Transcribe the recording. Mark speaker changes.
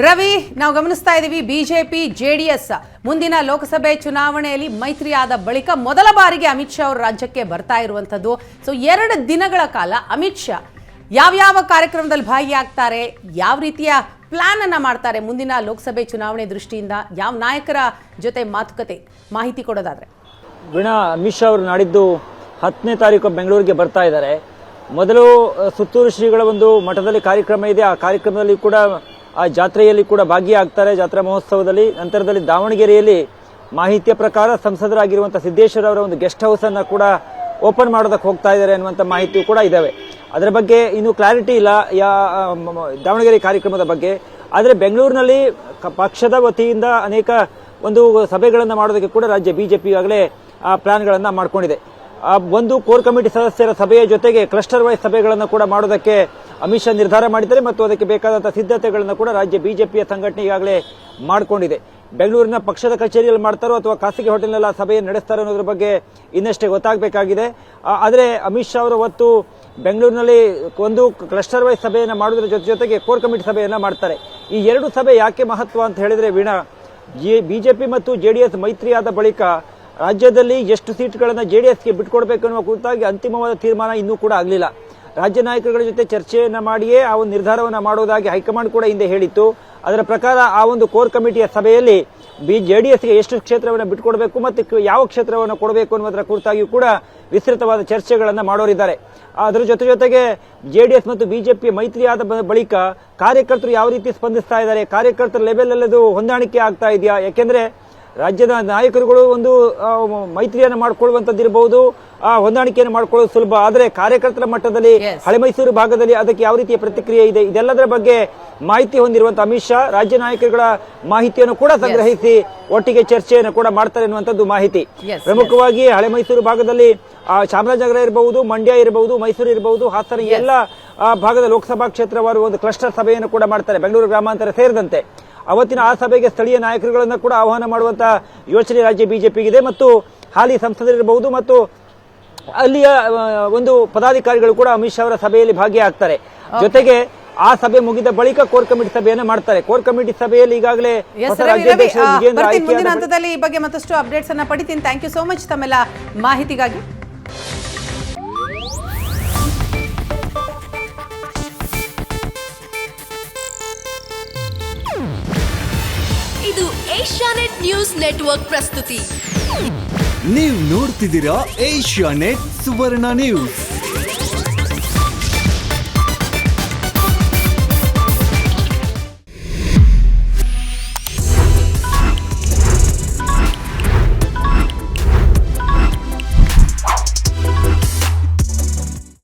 Speaker 1: ರವಿ, ನಾವು ಗಮನಿಸ್ತಾ ಇದ್ದೀವಿ ಬಿಜೆಪಿ ಜೆಡಿಎಸ್ ಮುಂದಿನ ಲೋಕಸಭೆ ಚುನಾವಣೆಯಲ್ಲಿ ಮೈತ್ರಿಯಾದ ಬಳಿಕ ಮೊದಲ ಬಾರಿಗೆ ಅಮಿತ್ ಶಾ ಅವರು ರಾಜ್ಯಕ್ಕೆ ಬರ್ತಾ ಇರುವಂತದ್ದು. ಸೊ 2 ದಿನಗಳ ಕಾಲ ಅಮಿತ್ ಶಾ ಯಾವ ಕಾರ್ಯಕ್ರಮದಲ್ಲಿ ಭಾಗಿಯಾಗ್ತಾರೆ, ಯಾವ ರೀತಿಯ ಪ್ಲಾನ್ ಅನ್ನ ಮಾಡ್ತಾರೆ, ಮುಂದಿನ ಲೋಕಸಭೆ ಚುನಾವಣೆ ದೃಷ್ಟಿಯಿಂದ ಯಾವ ನಾಯಕರ ಜೊತೆ ಮಾತುಕತೆ, ಮಾಹಿತಿ ಕೊಡೋದಾದ್ರೆ.
Speaker 2: ವೀಣಾ, ಅಮಿತ್ ಶಾ ಅವರು ನಾಡಿದ್ದು 10ನೇ ತಾರೀಕು ಬೆಂಗಳೂರಿಗೆ ಬರ್ತಾ ಇದ್ದಾರೆ. ಮೊದಲು ಸುತ್ತೂರು ಶ್ರೀಗಳ ಒಂದು ಮಠದಲ್ಲಿ ಕಾರ್ಯಕ್ರಮ ಇದೆ. ಆ ಕಾರ್ಯಕ್ರಮದಲ್ಲಿ ಕೂಡ ಆ ಜಾತ್ರೆಯಲ್ಲಿ ಕೂಡ ಭಾಗಿಯಾಗ್ತಾರೆ, ಜಾತ್ರಾ ಮಹೋತ್ಸವದಲ್ಲಿ. ನಂತರದಲ್ಲಿ ದಾವಣಗೆರೆಯಲ್ಲಿ ಮಾಹಿತಿಯ ಪ್ರಕಾರ ಸಂಸದರಾಗಿರುವಂತಹ ಸಿದ್ದೇಶ್ವರ ಅವರ ಒಂದು ಗೆಸ್ಟ್ ಹೌಸ್ ಅನ್ನ ಕೂಡ ಓಪನ್ ಮಾಡೋದಕ್ಕೆ ಹೋಗ್ತಾ ಇದ್ದಾರೆ ಅನ್ನುವಂಥ ಮಾಹಿತಿಯು ಕೂಡ ಇದಾವೆ. ಅದರ ಬಗ್ಗೆ ಇನ್ನೂ ಕ್ಲಾರಿಟಿ ಇಲ್ಲ ದಾವಣಗೆರೆ ಕಾರ್ಯಕ್ರಮದ ಬಗ್ಗೆ. ಆದರೆ ಬೆಂಗಳೂರಿನಲ್ಲಿ ಪಕ್ಷದ ವತಿಯಿಂದ ಅನೇಕ ಒಂದು ಸಭೆಗಳನ್ನು ಮಾಡೋದಕ್ಕೆ ಕೂಡ ರಾಜ್ಯ ಬಿಜೆಪಿ ಈಗಾಗಲೇ ಪ್ಲಾನ್ಗಳನ್ನು ಮಾಡಿಕೊಂಡಿದೆ. ಒಂದು ಕೋರ್ ಕಮಿಟಿ ಸದಸ್ಯರ ಸಭೆಯ ಜೊತೆಗೆ ಕ್ಲಸ್ಟರ್ ವೈಸ್ ಸಭೆಗಳನ್ನು ಕೂಡ ಮಾಡೋದಕ್ಕೆ ಅಮಿತ್ ಶಾ ನಿರ್ಧಾರ ಮಾಡಿದ್ದಾರೆ ಮತ್ತು ಅದಕ್ಕೆ ಬೇಕಾದಂತಹ ಸಿದ್ಧತೆಗಳನ್ನು ಕೂಡ ರಾಜ್ಯ ಬಿಜೆಪಿಯ ಸಂಘಟನೆ ಈಗಾಗಲೇ ಮಾಡಿಕೊಂಡಿದೆ. ಬೆಂಗಳೂರಿನ ಪಕ್ಷದ ಕಚೇರಿಯಲ್ಲಿ ಮಾಡ್ತಾರೋ ಅಥವಾ ಖಾಸಗಿ ಹೋಟೆಲ್ನಲ್ಲಿ ಆ ಸಭೆಯನ್ನು ನಡೆಸ್ತಾರೋ ಅನ್ನೋದ್ರ ಬಗ್ಗೆ ಇನ್ನಷ್ಟೇ ಗೊತ್ತಾಗಬೇಕಾಗಿದೆ. ಆದರೆ ಅಮಿತ್ ಶಾ ಅವರು ಅವತ್ತು ಬೆಂಗಳೂರಿನಲ್ಲಿ ಒಂದು ಕ್ಲಸ್ಟರ್ ವೈಸ್ ಸಭೆಯನ್ನು ಮಾಡೋದ್ರ ಜೊತೆಗೆ ಕೋರ್ ಕಮಿಟಿ ಸಭೆಯನ್ನ ಮಾಡ್ತಾರೆ. ಈ 2 ಸಭೆ ಯಾಕೆ ಮಹತ್ವ ಅಂತ ಹೇಳಿದ್ರೆ ವೀಣಾ, ಬಿಜೆಪಿ ಮತ್ತು ಜೆಡಿಎಸ್ ಮೈತ್ರಿಯಾದ ಬಳಿಕ ರಾಜ್ಯದಲ್ಲಿ ಎಷ್ಟು ಸೀಟ್ಗಳನ್ನು ಜೆಡಿಎಸ್ಗೆ ಬಿಟ್ಕೊಡ್ಬೇಕು ಅನ್ನುವ ಕುರಿತಾಗಿ ಅಂತಿಮವಾದ ತೀರ್ಮಾನ ಇನ್ನೂ ಕೂಡ ಆಗಲಿಲ್ಲ. ರಾಜ್ಯ ನಾಯಕರುಗಳ ಜೊತೆ ಚರ್ಚೆಯನ್ನ ಮಾಡಿಯೇ ಆ ಒಂದು ನಿರ್ಧಾರವನ್ನು ಮಾಡುವುದಾಗಿ ಹೈಕಮಾಂಡ್ ಕೂಡ ಹಿಂದೆ ಹೇಳಿತ್ತು. ಅದರ ಪ್ರಕಾರ ಆ ಒಂದು ಕೋರ್ ಕಮಿಟಿಯ ಸಭೆಯಲ್ಲಿ ಜೆಡಿಎಸ್ಗೆ ಎಷ್ಟು ಕ್ಷೇತ್ರವನ್ನು ಬಿಟ್ಕೊಡ್ಬೇಕು ಮತ್ತು ಯಾವ ಕ್ಷೇತ್ರವನ್ನು ಕೊಡಬೇಕು ಅನ್ನೋದರ ಕುರಿತಾಗಿಯೂ ಕೂಡ ವಿಸ್ತೃತವಾದ ಚರ್ಚೆಗಳನ್ನು ಮಾಡೋರಿದ್ದಾರೆ. ಅದರ ಜೊತೆಗೆ ಜೆಡಿಎಸ್ ಮತ್ತು ಬಿಜೆಪಿ ಮೈತ್ರಿಯಾದ ಬಳಿಕ ಕಾರ್ಯಕರ್ತರು ಯಾವ ರೀತಿ ಸ್ಪಂದಿಸ್ತಾ ಇದ್ದಾರೆ, ಕಾರ್ಯಕರ್ತರ ಲೆವೆಲ್ ಅಲ್ಲದು ಹೊಂದಾಣಿಕೆ ಆಗ್ತಾ ಇದೆಯಾ? ಯಾಕೆಂದ್ರೆ ರಾಜ್ಯದ ನಾಯಕರುಗಳು ಒಂದು ಮೈತ್ರಿಯನ್ನು ಮಾಡಿಕೊಳ್ಳುವಂತದ್ದಿರಬಹುದು, ಹೊಂದಾಣಿಕೆಯನ್ನು ಮಾಡಿಕೊಳ್ಳೋದು ಸುಲಭ. ಆದರೆ ಕಾರ್ಯಕರ್ತರ ಮಟ್ಟದಲ್ಲಿ ಹಳೆ ಮೈಸೂರು ಭಾಗದಲ್ಲಿ ಅದಕ್ಕೆ ಯಾವ ರೀತಿಯ ಪ್ರತಿಕ್ರಿಯೆ ಇದೆ, ಇದೆಲ್ಲದರ ಬಗ್ಗೆ ಮಾಹಿತಿ ಹೊಂದಿರುವಂತಹ ಅಮಿತ್ ಶಾ ರಾಜ್ಯ ನಾಯಕರುಗಳ ಮಾಹಿತಿಯನ್ನು ಕೂಡ ಸಂಗ್ರಹಿಸಿ ಒಟ್ಟಿಗೆ ಚರ್ಚೆಯನ್ನು ಕೂಡ ಮಾಡ್ತಾರೆ ಎನ್ನುವಂಥದ್ದು ಮಾಹಿತಿ. ಪ್ರಮುಖವಾಗಿ ಹಳೆ ಮೈಸೂರು ಭಾಗದಲ್ಲಿ ಚಾಮರಾಜನಗರ ಇರಬಹುದು, ಮಂಡ್ಯ ಇರಬಹುದು, ಮೈಸೂರು ಇರಬಹುದು, ಹಾಸನ ಎಲ್ಲ ಭಾಗದ ಲೋಕಸಭಾ ಕ್ಷೇತ್ರವಾರು ಒಂದು ಕ್ಲಸ್ಟರ್ ಸಭೆಯನ್ನು ಕೂಡ ಮಾಡ್ತಾರೆ, ಬೆಂಗಳೂರು ಗ್ರಾಮಾಂತರ ಸೇರಿದಂತೆ. ಅವತ್ತಿನ ಆ ಸಭೆಗೆ ಸ್ಥಳೀಯ ನಾಯಕರುಗಳನ್ನು ಕೂಡ ಆಹ್ವಾನ ಮಾಡುವಂತಹ ಯೋಚನೆ ರಾಜ್ಯ ಬಿಜೆಪಿಗಿದೆ ಮತ್ತು ಹಾಲಿ ಸಂಸದರಿರಬಹುದು ಮತ್ತು ಅಲ್ಲಿಯ ಒಂದು ಪದಾಧಿಕಾರಿಗಳು ಕೂಡ ಅಮಿತ್ ಶಾ ಅವರ ಸಭೆಯಲ್ಲಿ ಭಾಗಿಯಾಗ್ತಾರೆ. ಜೊತೆಗೆ ಆ ಸಭೆ ಮುಗಿದ ಬಳಿಕ ಕೋರ್ ಕಮಿಟಿ ಸಭೆಯನ್ನು ಮಾಡ್ತಾರೆ. ಕೋರ್ ಕಮಿಟಿ ಸಭೆಯಲ್ಲಿ ಈಗಾಗಲೇ
Speaker 1: ಮುಂದಿನ ಹಂತದಲ್ಲಿ ಈ ಬಗ್ಗೆ ಮತ್ತಷ್ಟು ಅಪ್ಡೇಟ್ಸ್ ಅನ್ನ ಪಡಿತೀನಿ. ಥ್ಯಾಂಕ್ ಯು ಸೋ ಮಚ್ ತಮ್ಮೆಲ್ಲ ಮಾಹಿತಿಗಾಗಿ.
Speaker 3: ಇದು ಏಷ್ಯಾನೆಟ್ ನ್ಯೂಸ್ ನೆಟ್ವರ್ಕ್ ಪ್ರಸ್ತುತಿ.
Speaker 4: ನೀವು ನೋಡ್ತಿದ್ದೀರಾ ಏಷ್ಯಾನೆಟ್ ಸುವರ್ಣ ನ್ಯೂಸ್.